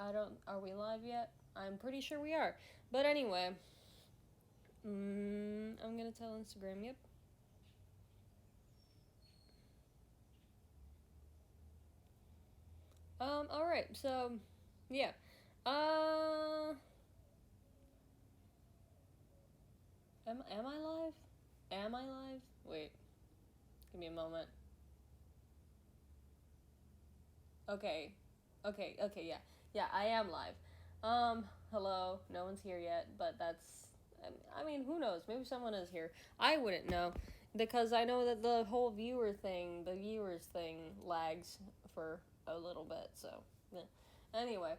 I don't. Are we live yet? I'm pretty sure we are. But anyway, I'm gonna tell Instagram. Yep. All right. So, yeah. Uh. Am I live? Am I live? Wait. Give me a moment. Okay. Okay. Yeah. Yeah. I am live. Hello. No one's here yet, but that's. I mean, who knows? Maybe someone is here. I wouldn't know because I know that the whole the viewers thing, lags for a little bit. So, yeah. Anyway,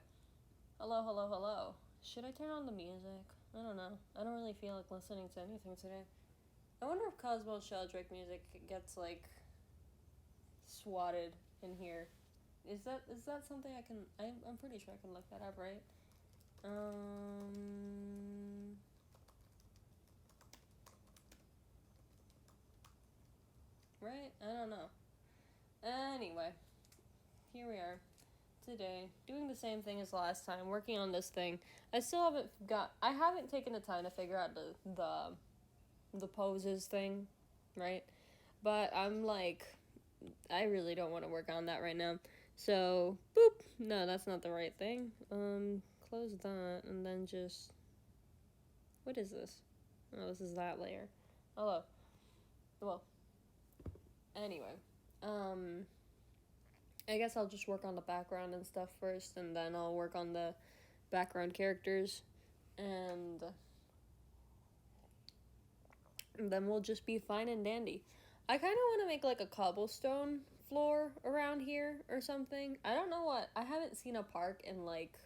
hello. Should I turn on the music? I don't know. I don't really feel like listening to anything today. I wonder if Cosmo Sheldrake music gets like swatted in here. Is that something I can? I'm pretty sure I can look that up, right? Um. Right? I don't know. Anyway, here we are today, doing the same thing as last time, working on this thing. I haven't taken the time to figure out the poses thing, right? But I'm like, I really don't want to work on that right now. So, boop. No, that's not the right thing. Close that and then just, what is this? Oh, this is that layer. Hello. Well, anyway. Um, I guess I'll just work on the background and stuff first, and then I'll work on the background characters, and then we'll just be fine and dandy. I kind of want to make like a cobblestone floor around here or something. I don't know what. I haven't seen a park in like.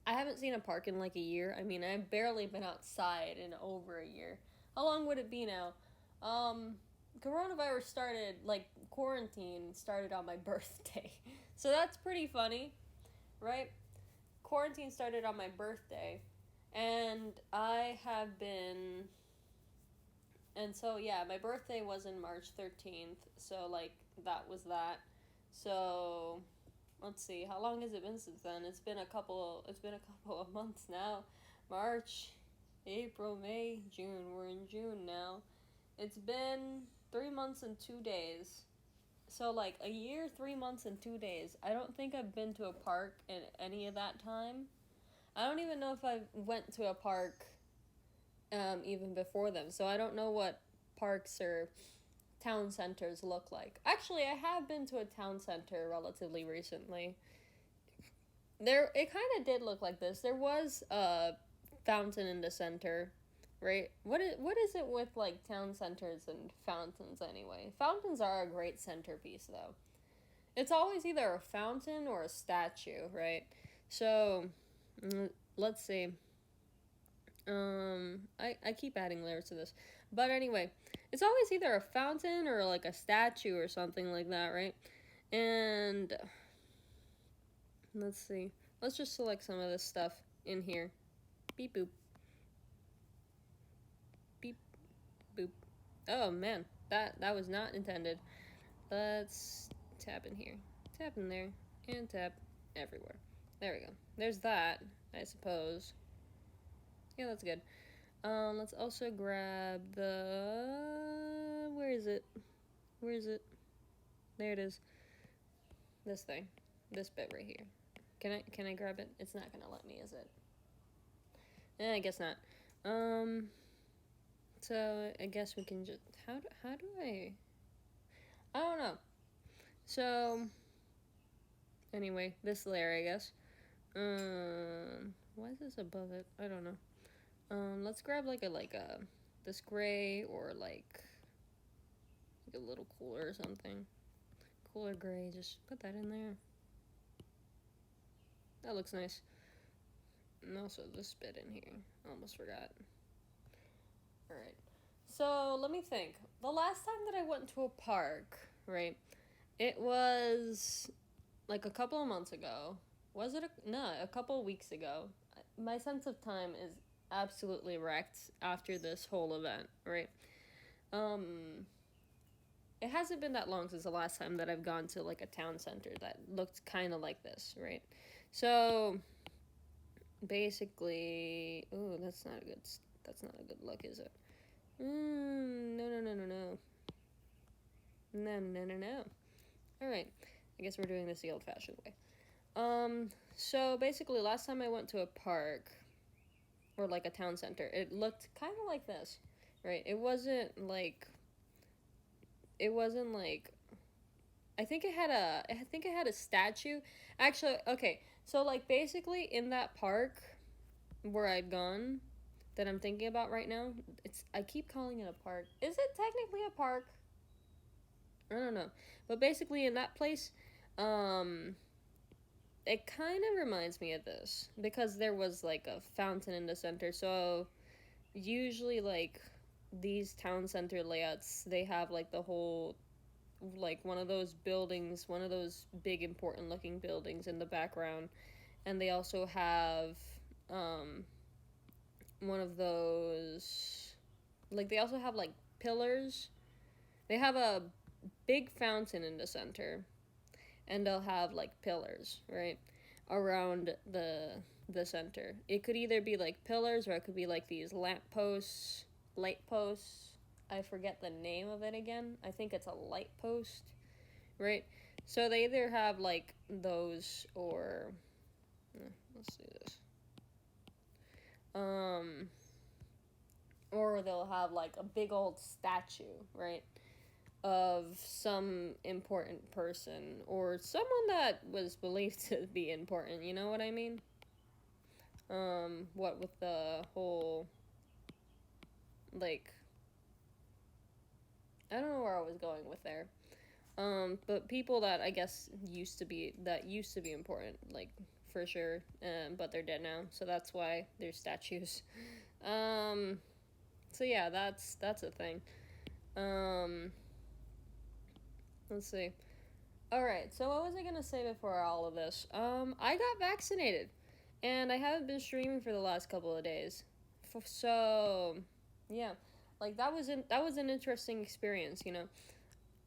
I haven't seen a park in like a year. I mean, I've barely been outside in over a year. How long would it be now? Um, Coronavirus started, like, quarantine started on my birthday. So that's pretty funny, right? Quarantine started on my birthday. And I have been. And so, yeah, my birthday was in March 13th. So, like, that was that. So, let's see. How long has it been since then? It's been a couple of months now. March, April, May, June. We're in June now. It's been 3 months and 2 days. So, like, a year, 3 months, and 2 days. I don't think I've been to a park in any of that time. I don't even know if I went to a park even before them. So I don't know what parks or town centers look like. Actually, I have been to a town center relatively recently. It kind of did look like this. There was a fountain in the center, right? What is it with like town centers and fountains anyway? Fountains are a great centerpiece though. It's always either a fountain or a statue, right? So, let's see. I keep adding layers to this. But anyway, it's always either a fountain or like a statue or something like that, right? And let's see. Let's just select some of this stuff in here. Beep boop. Beep boop. Oh man, that was not intended. Let's tap in here. Tap in there. And tap everywhere. There we go. There's that, I suppose. Yeah, that's good. Let's also grab the. Where is it? Where is it? There it is. This thing. This bit right here. Can I grab it? It's not gonna let me, is it? I guess not. Um. So I guess we can just how do I? I don't know. So anyway, this layer I guess. Why is this above it? I don't know. Let's grab like a this gray or like a little cooler or something. Cooler gray, just put that in there. That looks nice. And also this bit in here. Almost forgot. Alright. So let me think. The last time that I went to a park, right? It was like a couple of months ago. Was it no, a couple of weeks ago. My sense of time is absolutely wrecked after this whole event, right? Um it hasn't been that long since the last time that I've gone to like a town center that looked kind of like this, right? So basically, oh, that's not a good look, is it? No, no, no, no, no. No, no, no, no. All right. I guess we're doing this the old-fashioned way. So basically, last time I went to a park or like a town center, it looked kind of like this, right? It wasn't like. I think it had a statue. Actually, okay. So like basically in that park where I'd gone, that I'm thinking about right now, I keep calling it a park. Is it technically a park? I don't know. But basically in that place, um it kind of reminds me of this because there was like a fountain in the center. So usually like these town center layouts, they have like the whole like one of those buildings, one of those big important looking buildings in the background, and they also have um one of those, like they also have like pillars. They have a big fountain in the center, and they'll have like pillars, right? Around the center. It could either be like pillars or it could be like these lamp posts, light posts. I forget the name of it again. I think it's a light post, right? So they either have like those or let's do this. Um or they'll have like a big old statue, right? Of some important person or someone that was believed to be important, you know what I mean? What with the whole like I don't know where I was going with there. But people that I guess used to be important, like for sure. But they're dead now, so that's why there's statues. Um, so yeah, that's a thing. Um, let's see. All right, so what was I gonna say before all of this? I got vaccinated, and I haven't been streaming for the last couple of days. So, yeah, like that was an interesting experience, you know.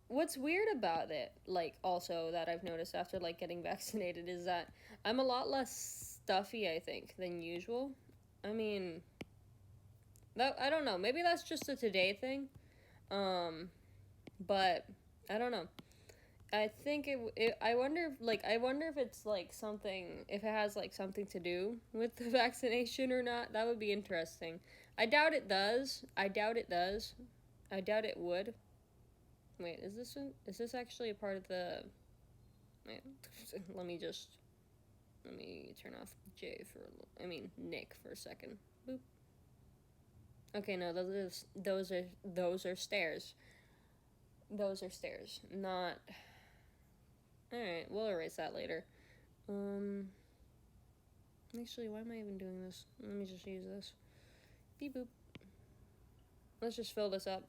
What's weird about it, like also that I've noticed after like getting vaccinated is that I'm a lot less stuffy, I think, than usual. I mean, that I don't know. Maybe that's just a today thing. Um, but I don't know. I think I wonder if it's like something if it has like something to do with the vaccination or not. That would be interesting. I doubt it does. I doubt it does. I doubt it would. Wait, is this actually a part of the wait, let me turn off Nick for a second. Boop. Okay, no, those are stairs. Those are stairs. Not Alright, we'll erase that later. Um Actually, why am I even doing this? Let me just use this. Beep boop. Let's just fill this up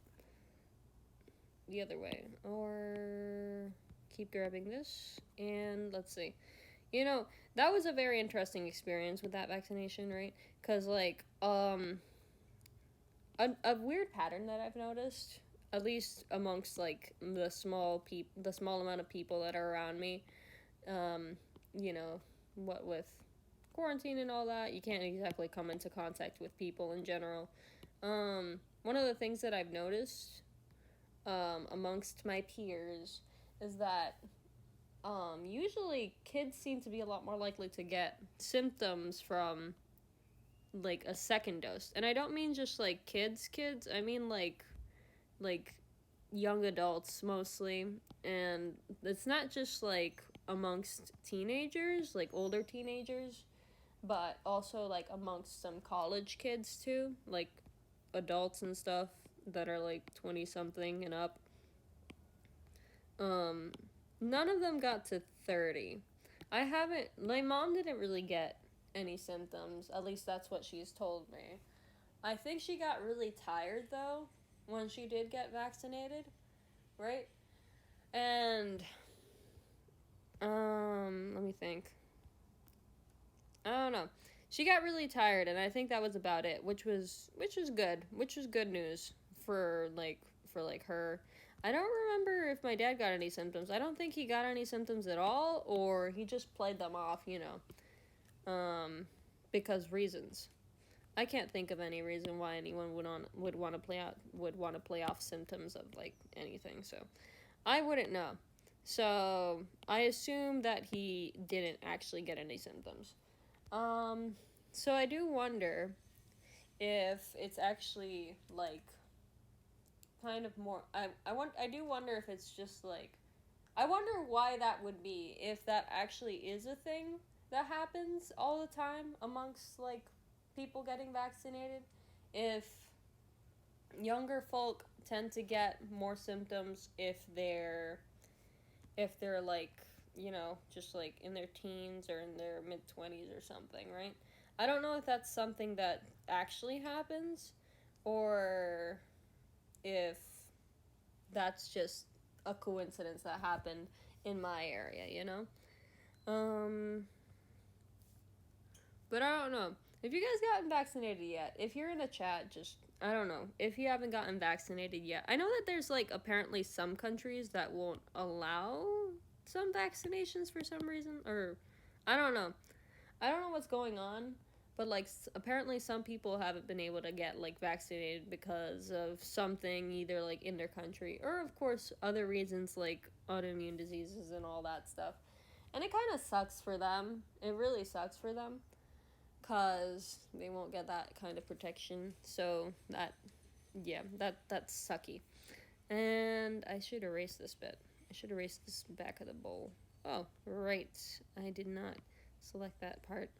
the other way. Or keep grabbing this. And let's see. You know, that was a very interesting experience with that vaccination, right? Because, like, a weird pattern that I've noticed, at least amongst, like, the small amount of people that are around me, you know, what with quarantine and all that, you can't exactly come into contact with people in general. One of the things that I've noticed amongst my peers is that usually kids seem to be a lot more likely to get symptoms from like a second dose. And I don't mean just like kids. I mean like young adults mostly. And it's not just like amongst teenagers, like older teenagers, but also like amongst some college kids too, like adults and stuff that are like 20 something and up. Um None of them got to 30. My mom didn't really get any symptoms. At least that's what she's told me. I think she got really tired though when she did get vaccinated, right? And let me think. I don't know. She got really tired and I think that was about it, which was good. Which was good news for like her. I don't remember if my dad got any symptoms. I don't think he got any symptoms at all or he just played them off, you know. because reasons. I can't think of any reason why anyone would want to play off symptoms of like anything. So I wouldn't know. So I assume that he didn't actually get any symptoms. So I do wonder if it's actually like kind of more. I do wonder if it's just like, I wonder why that would be, if that actually is a thing that happens all the time amongst like people getting vaccinated. If younger folk tend to get more symptoms if they're like, just like in their teens or in their mid 20s or something, right? I don't know if that's something that actually happens, or if that's just a coincidence that happened in my area, But I don't know. If you guys gotten vaccinated yet, if you're in the chat, just, I don't know. If you haven't gotten vaccinated yet, I know that there's like apparently some countries that won't allow some vaccinations for some reason, or I don't know. I don't know what's going on, but like apparently some people haven't been able to get like vaccinated because of something either like in their country, or of course other reasons like autoimmune diseases and all that stuff. And it kind of sucks for them. It really sucks for them cuz they won't get that kind of protection. So that, yeah, that's sucky. And I should erase this bit. I should erase this back of the bowl. Oh, right. I did not select that part.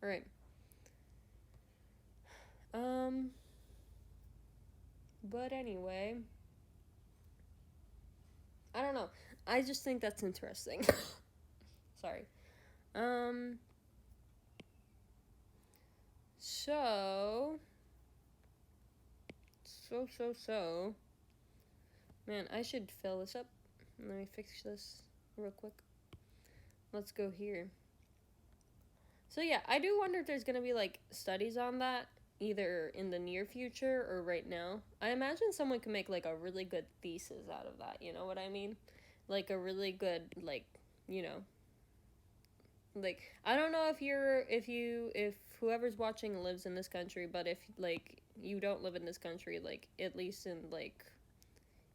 All right. But anyway, I don't know. I just think that's interesting. Sorry. So, man, I should fill this up. Let me fix this real quick. Let's go here. So yeah, I do wonder if there's gonna be like studies on that either in the near future or right now. I imagine someone could make like a really good thesis out of that, you know what I mean? Like a really good, like, you know, like, I don't know if whoever's watching lives in this country, but if like you don't live in this country, like at least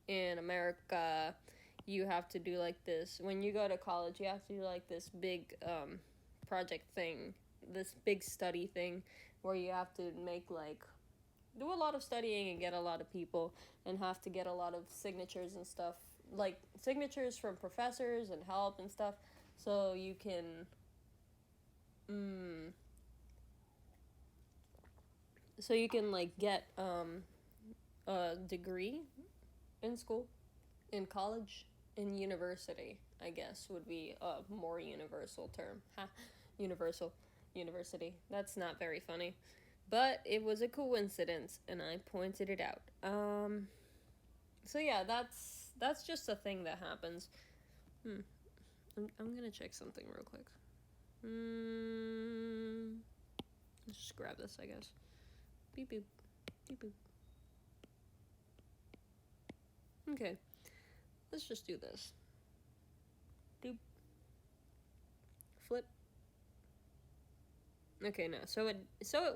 in America, you have to do like this when you go to college. You have to do like this big project thing, this big study thing, where you have to make like do a lot of studying and get a lot of people and have to get a lot of signatures and stuff, like signatures from professors and help and stuff, so you can like get a degree in school, in college, in university, I guess would be a more universal term. Ha, universal, university. That's not very funny, but it was a coincidence, and I pointed it out. So yeah, that's just a thing that happens. I'm gonna check something real quick. Let's just grab this, I guess. Beep boop, beep boop. Okay, let's just do this. Doop. Flip. Okay, no. So it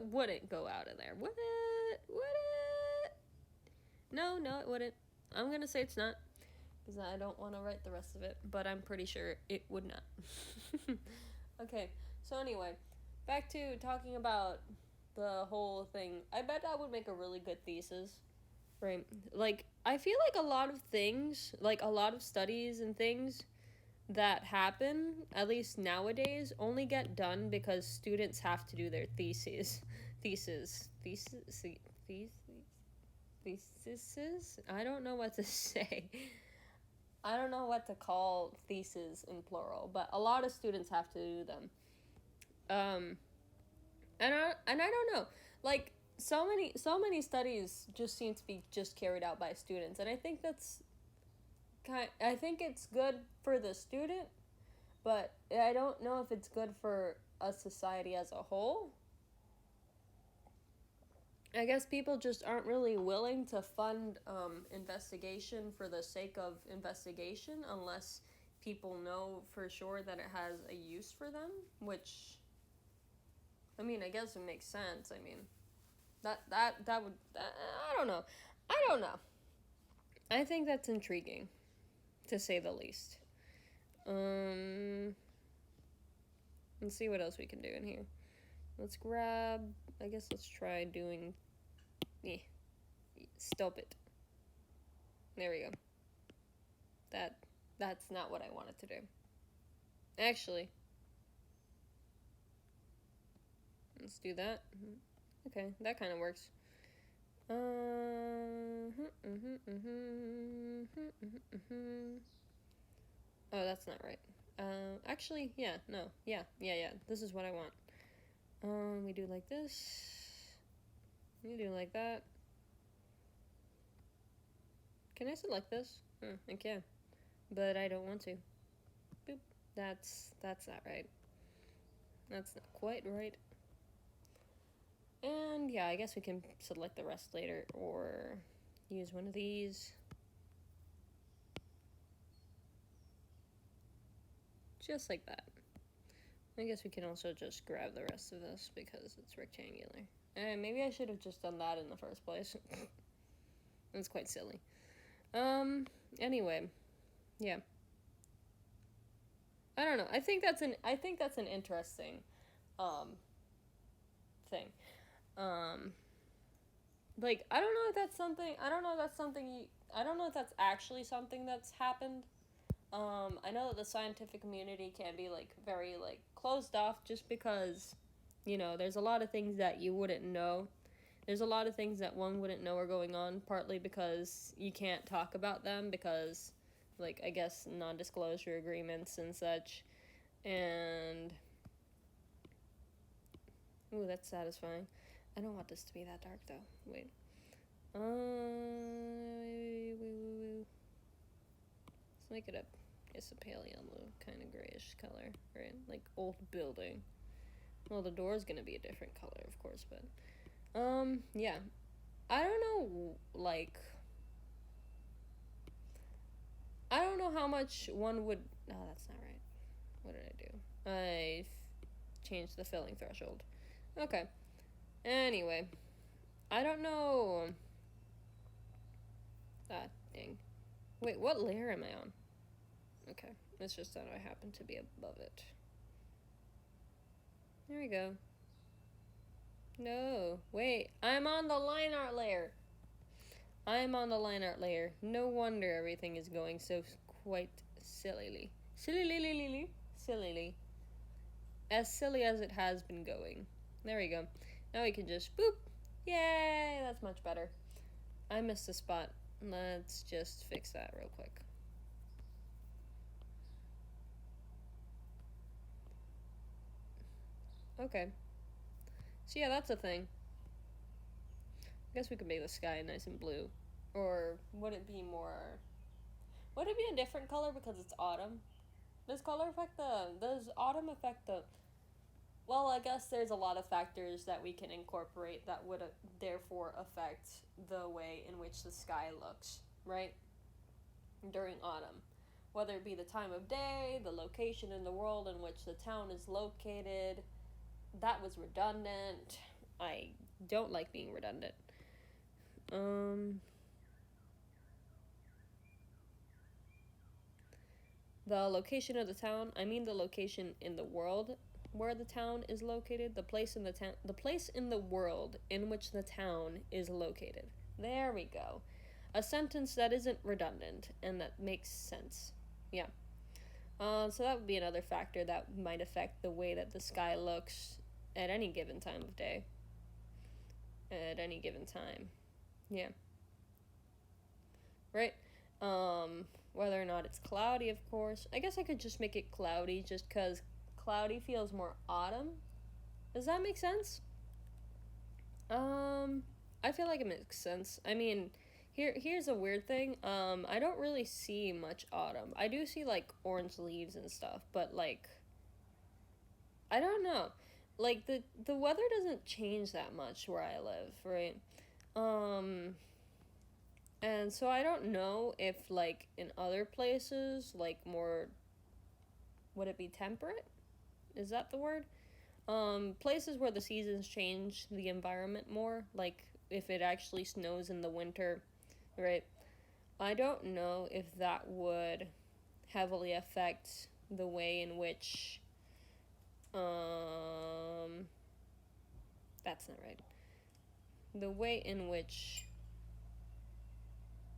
wouldn't go out of there. Would it? Would it? No, it wouldn't. I'm gonna say it's not, because I don't want to write the rest of it, but I'm pretty sure it would not. Okay, so anyway, back to talking about the whole thing. I bet that would make a really good thesis, right? Like, I feel like a lot of things, like a lot of studies and things that happen, at least nowadays, only get done because students have to do their theses. I don't know what to say. I don't know what to call theses in plural, but a lot of students have to do them. And I don't know, like so many studies just seem to be just carried out by students, and I think I think it's good for the student, but I don't know if it's good for a society as a whole. I guess people just aren't really willing to fund investigation for the sake of investigation, unless people know for sure that it has a use for them, which, I mean, I guess it makes sense. I mean, that would, I don't know. I don't know. I think that's intriguing, to say the least. Let's see what else we can do in here. Let's grab, I guess let's try doing, stop it. There we go. That's not what I wanted to do. Actually, let's do that. Okay, that kind of works. Oh, that's not right. Actually, yeah, no, yeah. This is what I want. We do like this. We do like that. Can I select this? I can, but I don't want to. Boop. That's not right. That's not quite right. And yeah, I guess we can select the rest later or use one of these. Just like that. I guess we can also just grab the rest of this because it's rectangular. And maybe I should have just done that in the first place. That's quite silly. Anyway, yeah. I don't know. I think that's an interesting thing. Like I don't know if that's something I don't know if that's actually something that's happened. I know that the scientific community can be like very like closed off just because, there's a lot of things that you wouldn't know. There's a lot of things that one wouldn't know are going on, partly because you can't talk about them because, like, I guess non-disclosure agreements and such. And ooh, that's satisfying. I don't want this to be that dark though. Wait. Let's make it a pale yellow, kind of grayish color, right? Like old building. Well, the door's gonna be a different color, of course, but yeah. I don't know, like, I don't know how much one would. Oh, that's not right. What did I do? I changed the filling threshold. Okay. Anyway, I don't know. Ah, dang. Wait, what layer am I on? Okay, it's just that I happen to be above it. There we go. No, wait, I'm on the line art layer. I'm on the line art layer. No wonder everything is going so quite sillily. Sillily. As silly as it has been going. There we go. Now we can just boop. Yay, that's much better. I missed a spot. Let's just fix that real quick. Okay. So yeah, that's a thing. I guess we could make the sky nice and blue. Or would it be more... Would it be a different color because it's autumn? Does autumn affect the... Well, I guess there's a lot of factors that we can incorporate that would therefore affect the way in which the sky looks, right? During autumn. Whether it be the time of day, the location in the world in which the town is located. That was redundant. I don't like being redundant. The location of the town, I mean the location in the world where the town is located, the place in the world in which the town is located. There we go. A sentence that isn't redundant and that makes sense. Yeah. So that would be another factor that might affect the way that the sky looks at any given time of day. At any given time. Yeah. Right? Whether or not it's cloudy, of course. I guess I could just make it cloudy just because cloudy feels more autumn. Does that make sense? I feel like it makes sense. I mean, here's a weird thing. I don't really see much autumn. I do see like orange leaves and stuff, but like I don't know. Like the weather doesn't change that much where I live, right? And so I don't know if like in other places, like more would it be temperate? Is that the word? Places where the seasons change the environment more, like if it actually snows in the winter, right? I don't know if that would heavily affect the way in which, that's not right. The way in which,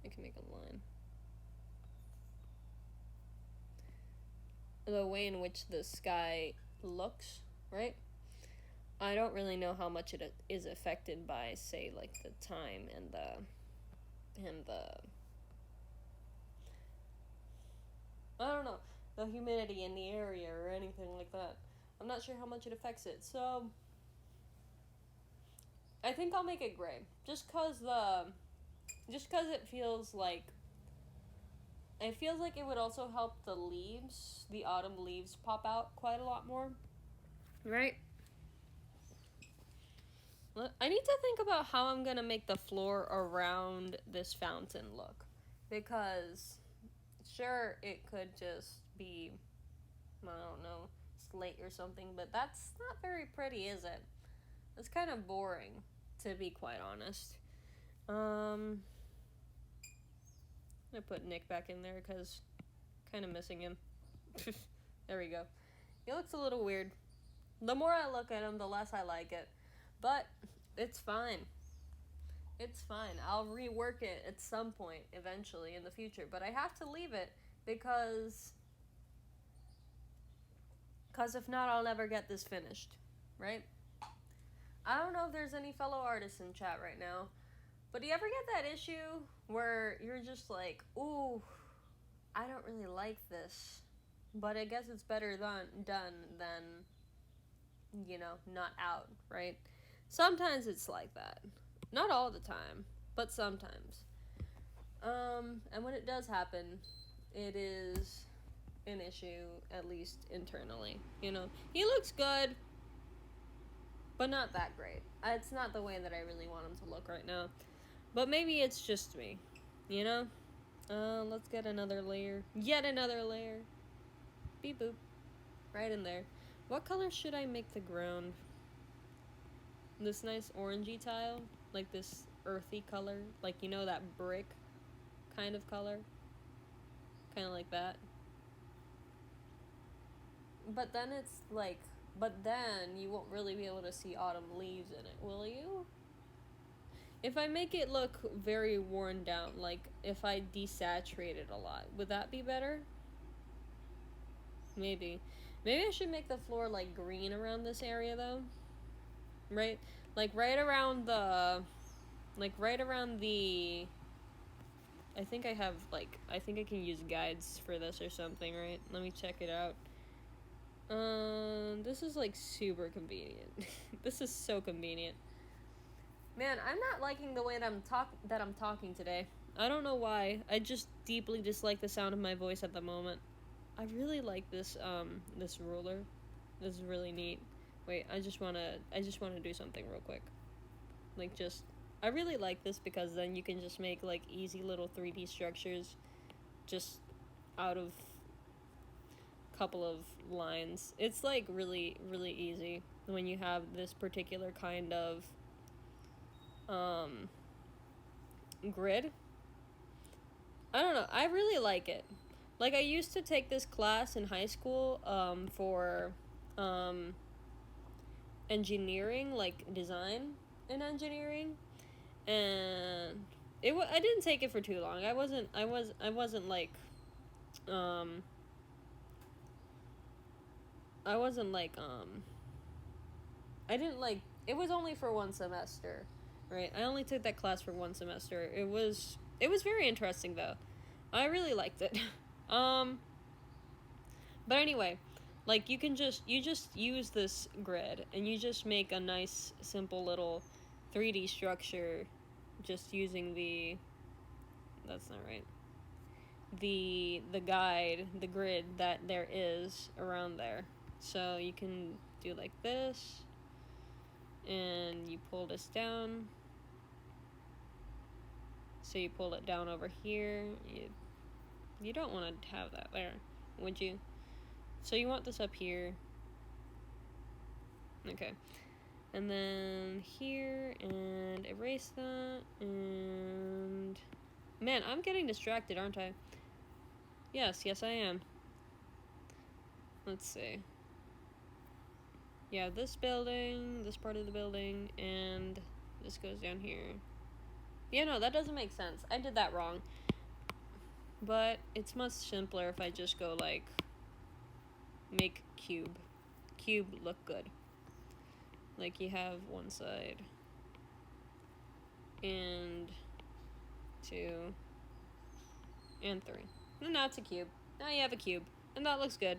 I can make a line. The way in which the sky looks, right? I don't really know how much it is affected by, say, like the time and the I don't know, the humidity in the area or anything like that. I'm not sure how much it affects it. So I think I'll make it gray, just cause it feels like it would also help the leaves, the autumn leaves, pop out quite a lot more, right? I need to think about how I'm gonna make the floor around this fountain look, because sure, it could just be, I don't know, slate or something, but that's not very pretty, is it? It's kind of boring, to be quite honest. I'm gonna put Nick back in there because kind of missing him. There we go. He looks a little weird. The more I look at him, the less I like it. But it's fine. It's fine. I'll rework it at some point eventually in the future, but I have to leave it because if not I'll never get this finished, right? I don't know if there's any fellow artists in chat right now, but do you ever get that issue where you're just like, ooh, I don't really like this, but I guess it's better done than, not out, right? Sometimes it's like that. Not all the time, but sometimes. And when it does happen, it is an issue, at least internally. He looks good, but not that great. It's not the way that I really want him to look right now. But maybe it's just me, Let's get another layer. Yet another layer. Beep boop. Right in there. What color should I make the ground? This nice orangey tile? Like this earthy color? Like, that brick kind of color? Kind of like that. But then you won't really be able to see autumn leaves in it, will you? If I make it look very worn down, like if I desaturate it a lot, would that be better? Maybe I should make the floor like green around this area though. Right? Like right around the I think I think I can use guides for this or something, right? Let me check it out. This is like super convenient. This is so convenient. Man, I'm not liking the way that I'm talking today. I don't know why. I just deeply dislike the sound of my voice at the moment. I really like this ruler. This is really neat. Wait, I just wanna do something real quick. I really like this because then you can just make like easy little 3D structures just out of a couple of lines. It's like really, really easy when you have this particular kind of grid. I don't know. I really like it. Like, I used to take this class in high school for engineering, like design and engineering, and I didn't take it for too long. I wasn't like I didn't like it was only for one semester, right? I only took that class for one semester. It was very interesting though. I really liked it. But anyway, like you just use this grid and you just make a nice simple little 3D structure just using that's not right. The grid that there is around there. So you can do like this and you pull this down. So you pull it down over here. You don't want to have that there, would you? So you want this up here. Okay. And then here, and erase that, and... Man, I'm getting distracted, aren't I? Yes, I am. Let's see. Yeah, this building, this part of the building, and this goes down here. Yeah, no, that doesn't make sense. I did that wrong. But it's much simpler if I just go, like, make cube. Cube look good. Like, you have one side, and 2, and 3. And now it's a cube. Now you have a cube, and that looks good.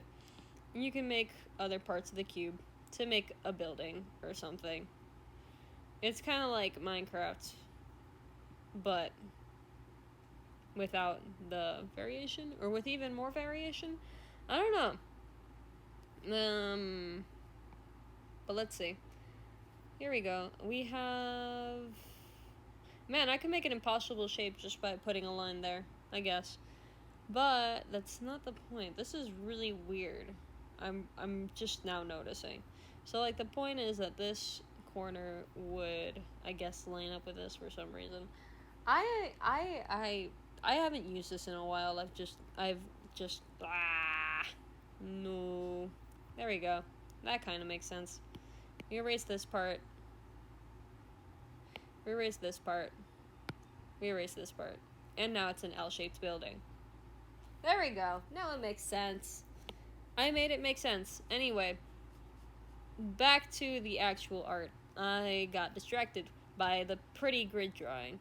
And you can make other parts of the cube to make a building or something. It's kind of like Minecraft, but without the variation, or with even more variation. I don't know. But let's see. Here we go. We have... Man, I can make an impossible shape just by putting a line there, I guess. But that's not the point. This is really weird. I'm just now noticing. So, like, the point is that this corner would, I guess, line up with this for some reason. I haven't used this in a while. I've just no. There we go. That kind of makes sense. We erase this part. We erase this part. We erase this part. And now it's an L-shaped building. There we go. Now it makes sense. I made it make sense. Anyway, back to the actual art. I got distracted by the pretty grid drawing.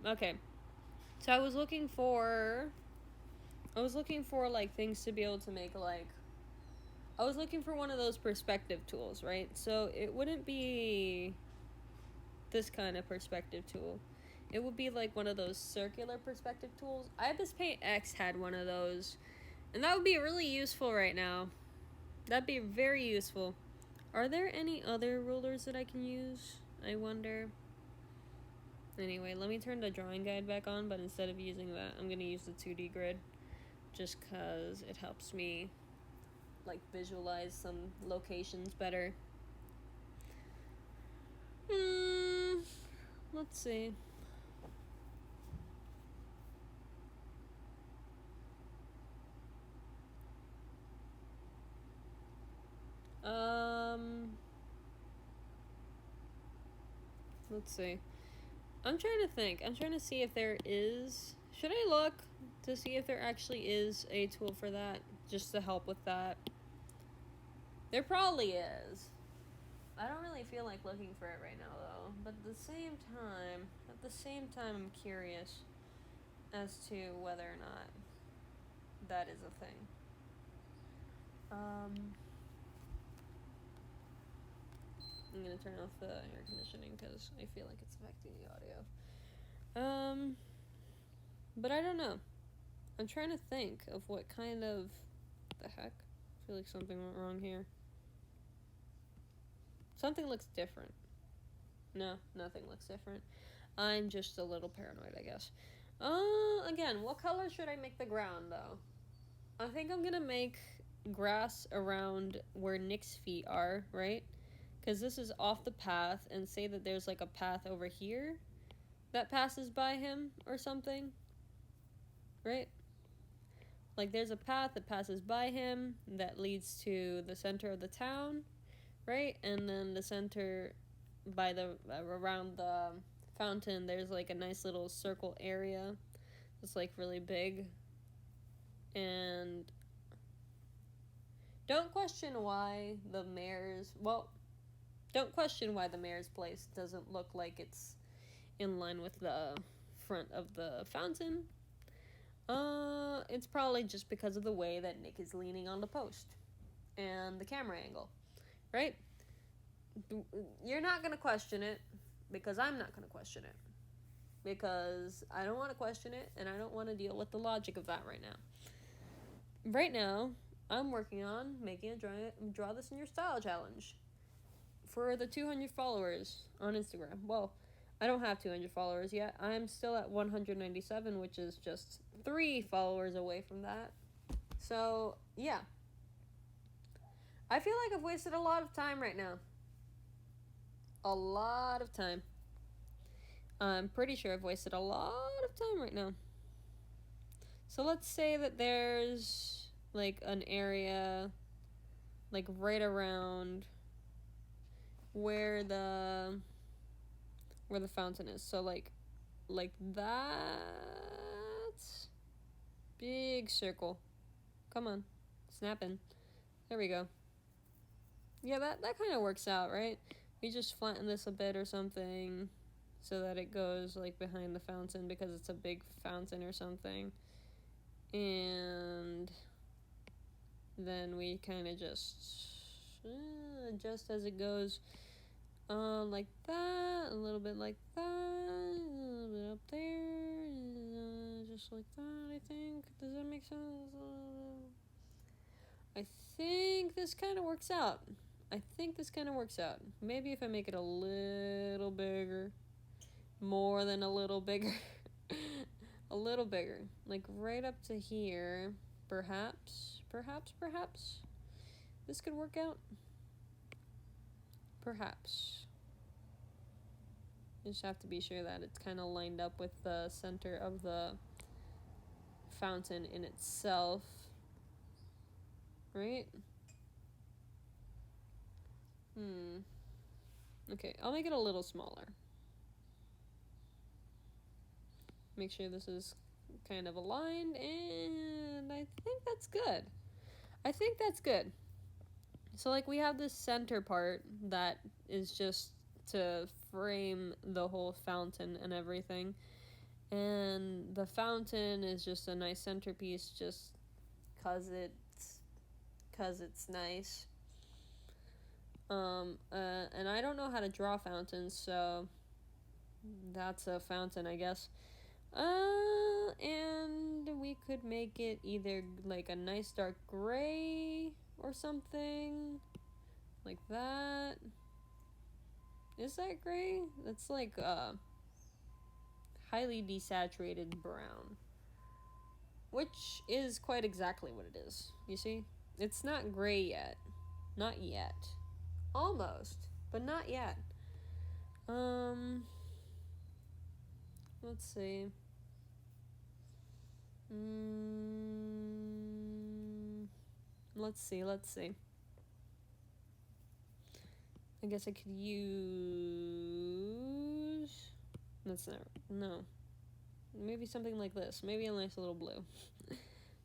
Okay. So I was looking for like things to be able to make, like, I was looking for one of those perspective tools, right? So it wouldn't be this kind of perspective tool. It would be like one of those circular perspective tools. I had this Paint X had one of those, and that would be really useful right now. That'd be very useful. Are there any other rulers that I can use? I wonder. Anyway, let me turn the drawing guide back on, but instead of using that, I'm going to use the 2D grid, just because it helps me, like, visualize some locations better. Let's see. Let's see. I'm trying to think. I'm trying to see if there is... Should I look to see if there actually is a tool for that, just to help with that? There probably is. I don't really feel like looking for it right now, though. But at the same time, I'm curious as to whether or not that is a thing. I'm gonna turn off the air conditioning because I feel like it's affecting the audio. But I don't know. I'm trying to think of what kind of... The heck? I feel like something went wrong here. Something looks different. No, nothing looks different. I'm just a little paranoid, I guess. Again, what color should I make the ground, though? I think I'm gonna make grass around where Nick's feet are, right? Because this is off the path, and say that there's, like, a path over here that passes by him or something, right? Like, there's a path that passes by him that leads to the center of the town, right? And then the center, by the around the fountain, there's, like, a nice little circle area that's, like, really big. And don't question why the mayor's... Well, don't question why the mayor's place doesn't look like it's in line with the front of the fountain. It's probably just because of the way that Nick is leaning on the post and the camera angle, right? You're not gonna question it because I'm not gonna question it, because I don't want to question it and I don't want to deal with the logic of that right now. Right now, I'm working on making a draw this in your style challenge for the 200 followers on Instagram. Well, I don't have 200 followers yet. I'm still at 197, which is just 3 followers away from that. So, yeah. I feel like I've wasted a lot of time right now. A lot of time. I'm pretty sure I've wasted a lot of time right now. So let's say that there's like an area like right around where the fountain is. So like that big circle. Come on. Snapping. There we go. Yeah, that kind of works out, right? We just flatten this a bit or something so that it goes like behind the fountain because it's a big fountain or something. And then we kind of just adjust as it goes, like that, a little bit like that, a little bit up there, just like that, I think. Does that make sense? I think this kind of works out. Maybe if I make it a little bigger, more than a little bigger, a little bigger, like right up to here, perhaps. This could work out. Perhaps. You just have to be sure that it's kind of lined up with the center of the fountain in itself. Right? Okay, I'll make it a little smaller. Make sure this is kind of aligned, and I think that's good. So, like, we have this center part that is just to frame the whole fountain and everything. And the fountain is just a nice centerpiece just cause it's nice. And I don't know how to draw fountains, so that's a fountain, I guess. And we could make it either like a nice dark gray or something like that. Is that gray? That's like highly desaturated brown, which is quite exactly what it is. You see, it's not gray yet. Not yet. Almost, but not yet. Let's see. Let's see. I guess I could use... That's not... No. Maybe something like this. Maybe a nice little blue.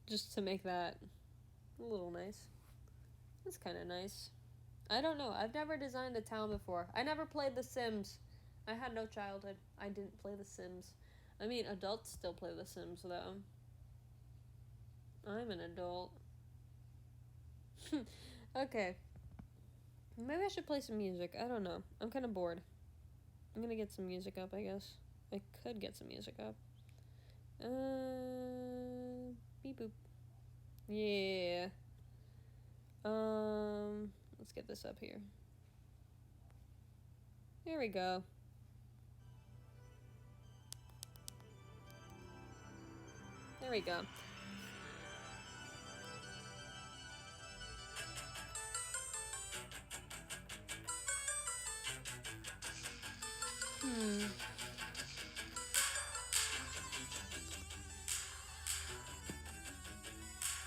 Just to make that a little nice. That's kind of nice. I don't know. I've never designed a town before. I never played The Sims. I had no childhood. I didn't play The Sims. I mean, adults still play The Sims, though. I'm an adult. Okay. Maybe I should play some music. I don't know. I'm kind of bored. I'm gonna get some music up, I guess. I could get some music up. Beep boop. Yeah. Let's get this up here. There we go. There we go.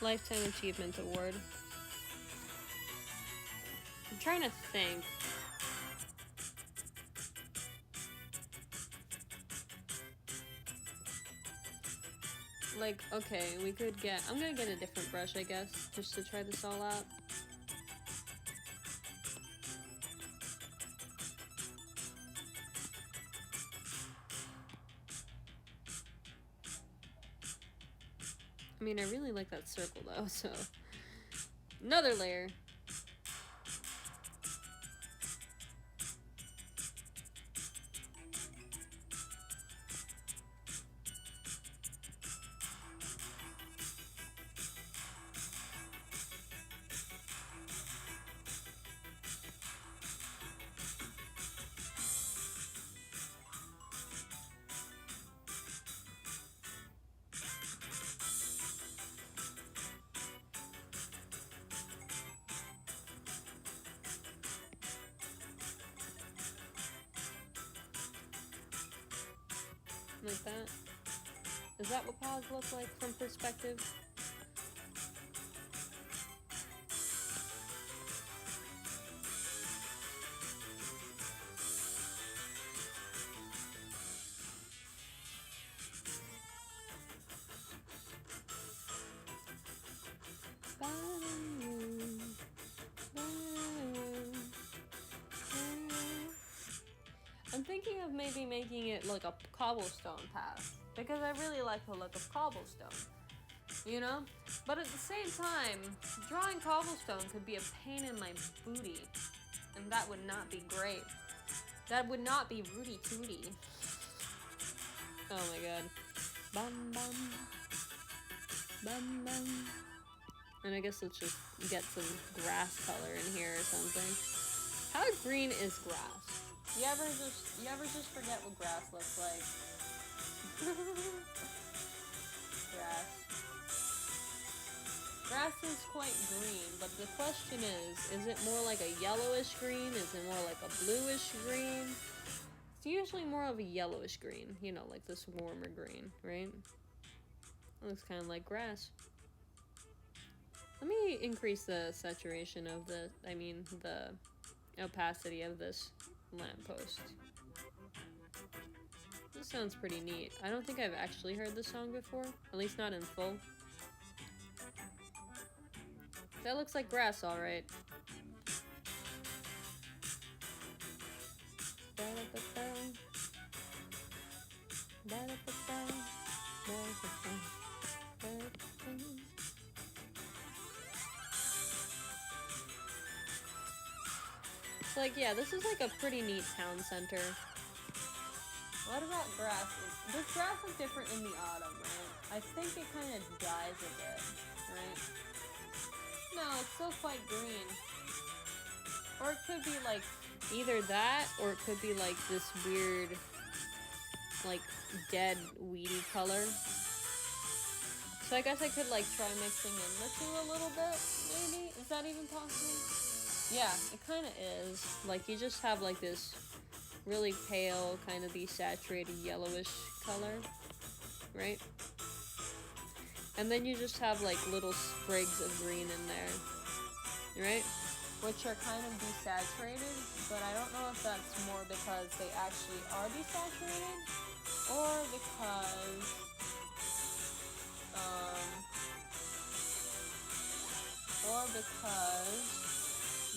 Lifetime Achievement Award. I'm trying to think. Like, okay, we could get... I'm gonna get a different brush, I guess, just to try this all out. I mean, I really like that circle, though, so... Another layer. Like that. Is that what paths look like from perspective? I'm thinking of maybe making it like a cobblestone path, because I really like the look of cobblestone, you know? But at the same time, drawing cobblestone could be a pain in my booty, and that would not be great. That would not be Rudy Tooty. Oh my god. Bum bum. Bum bum. And I guess let's just get some grass color in here or something. How green is grass? You ever just forget what grass looks like? Grass. Grass is quite green, but the question is it more like a yellowish green? Is it more like a bluish green? It's usually more of a yellowish green, you know, like this warmer green, right? It looks kind of like grass. Let me increase the saturation of the opacity of this lamppost. This sounds pretty neat. I don't think I've actually heard this song before, at least not in full. That looks like grass, alright. So, like, yeah, this is like a pretty neat town center. What about grass? Does grass look different in the autumn, right? I think it kind of dies a bit, right? No, it's still quite green. Or it could be like either that, or it could be like this weird, like, dead weedy color. So I guess I could like try mixing in the two a little bit, maybe? Is that even possible? Yeah, it kind of is. Like, you just have like this really pale, kind of desaturated yellowish color, right? And then you just have like little sprigs of green in there, right? Which are kind of desaturated, but I don't know if that's more because they actually are desaturated, or because,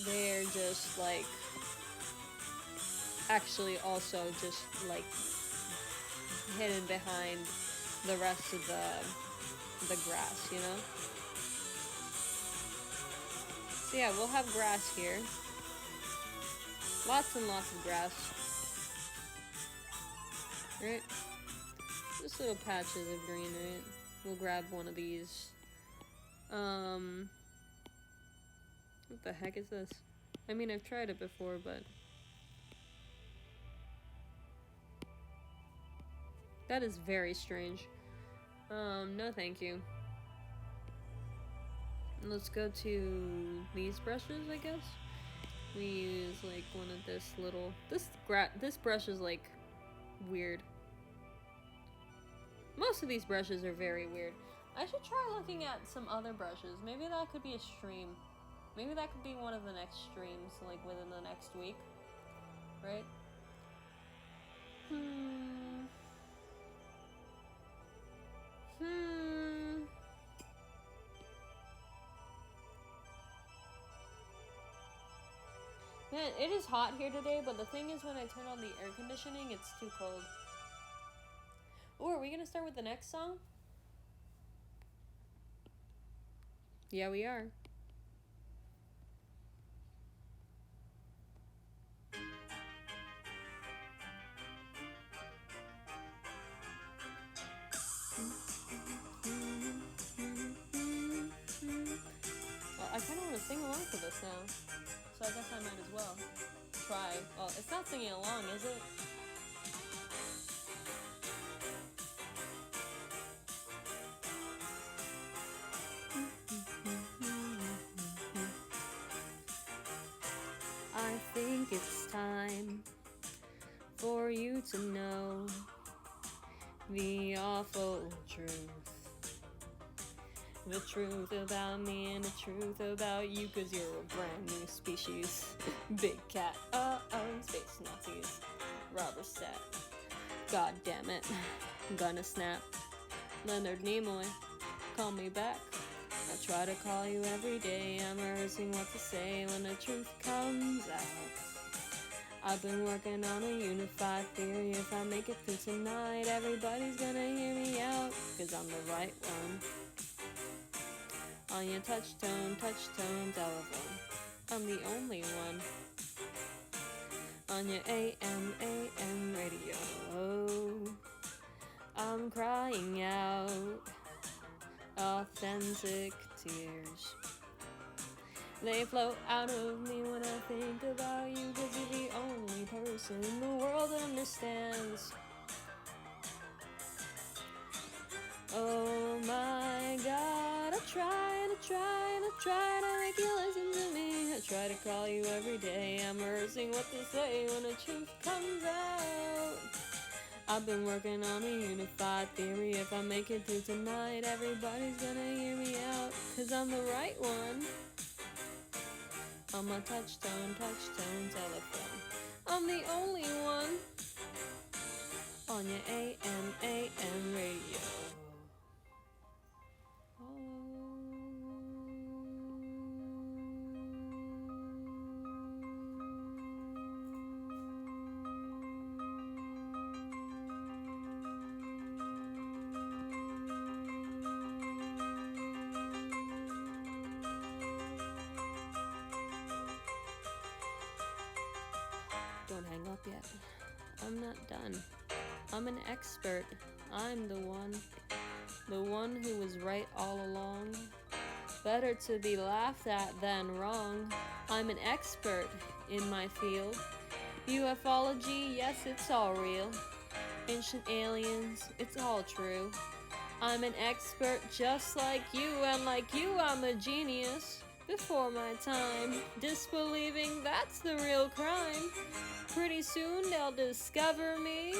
they're just like actually also just like hidden behind the rest of the grass, you know? So yeah, we'll have grass here. Lots and lots of grass. Right? Just little patches of green, right? We'll grab one of these. What the heck is this? I mean, I've tried it before, but that is very strange. No thank you. Let's go to these brushes, I guess. We use like one of this little, this brush is like weird. Most of these brushes are very weird. I should try looking at some other brushes. Maybe that could be a stream. Maybe that could be one of the next streams, like within the next week, right? Man, it is hot here today, but the thing is when I turn on the air conditioning, it's too cold. Oh, are we gonna start with the next song? Yeah, we are. Well, I kind of want to sing along to this now, so I guess I might as well try. Well, it's not singing along, is it? I think it's time for you to know the awful truth. The truth about me and the truth about you, 'cause you're a brand new species. Big cat, space Nazis. Robber stat. God damn it. Gonna snap. Leonard Nimoy, call me back. I try to call you every day. I'm rehearsing what to say when the truth comes out. I've been working on a unified theory. If I make it through tonight, everybody's gonna hear me out, 'cause I'm the right one. On your touch-tone telephone, I'm the only one. On your AM radio, I'm crying out authentic tears. They flow out of me when I think about you, 'cause you're the only person in the world that understands. Oh my God, I try to make you listen to me. I try to call you every day. I'm rehearsing what to say when the truth comes out. I've been working on a unified theory. If I make it through tonight, everybody's gonna hear me out, 'cause I'm the right one. On my touch-tone telephone, I'm the only one. On your AM radio. Don't hang up yet. I'm not done. I'm an expert. I'm the one who was right all along. Better to be laughed at than wrong. I'm an expert in my field. Ufology, yes, it's all real. Ancient aliens, it's all true. I'm an expert just like you, and like you, I'm a genius. Before my time, disbelieving that's the real crime. Pretty soon they'll discover me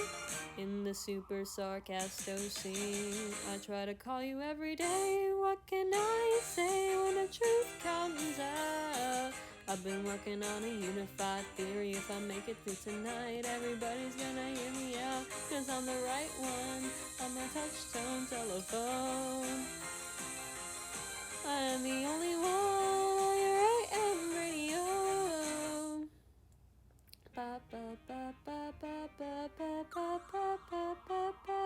in the super sarcastocene. I try to call you every day. What can I say when the truth comes out? I've been working on a unified theory. If I make it through tonight, everybody's gonna hear me out, 'cause I'm the right one. On my touch-tone telephone, I'm the only one. Your AM radio. Ba ba ba ba ba ba ba ba ba ba ba ba ba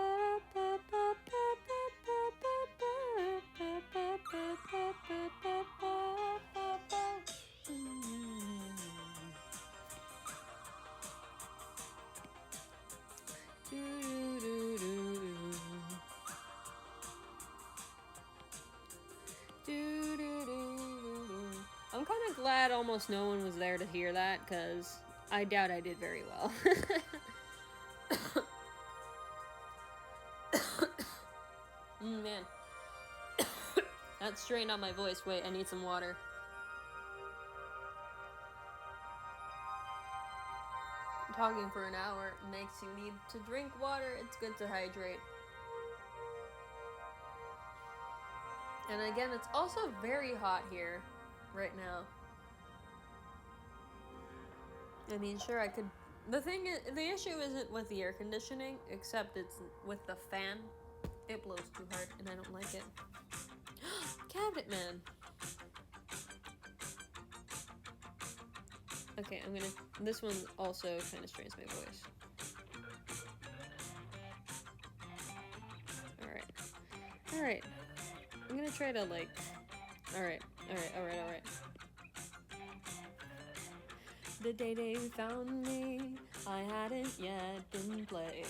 I'm kind of glad almost no one was there to hear that, because I doubt I did very well. Man. That strained out my voice. Wait, I need some water. Talking for an hour makes you need to drink water. It's good to hydrate. And again, it's also very hot here right now. I mean, sure, I could... The issue isn't with the air conditioning, except it's with the fan. It blows too hard, and I don't like it. Cabinet Man! Okay, I'm gonna... This one also kind of strains my voice. Alright. I'm gonna try to, like... Alright. The day they found me, I hadn't yet been played.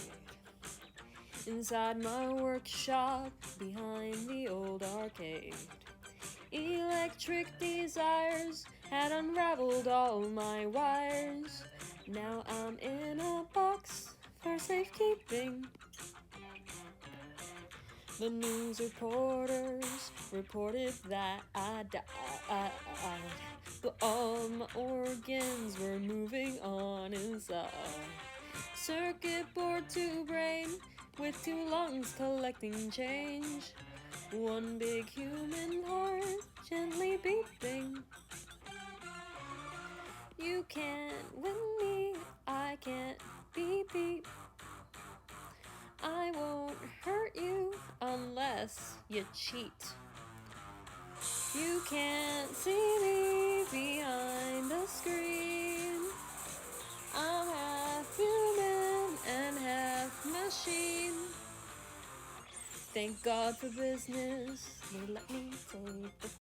Inside my workshop, behind the old arcade. Electric desires had unraveled all my wires. Now I'm in a box for safekeeping. The news reporters reported that I died, but all my organs were moving on inside. Circuit board to brain, with two lungs collecting change. One big human heart gently beating. You can't win me, I can't be beat. I won't hurt you unless you cheat. You can't see me behind the screen. I'm half human and half machine. Thank God for business. They let me take the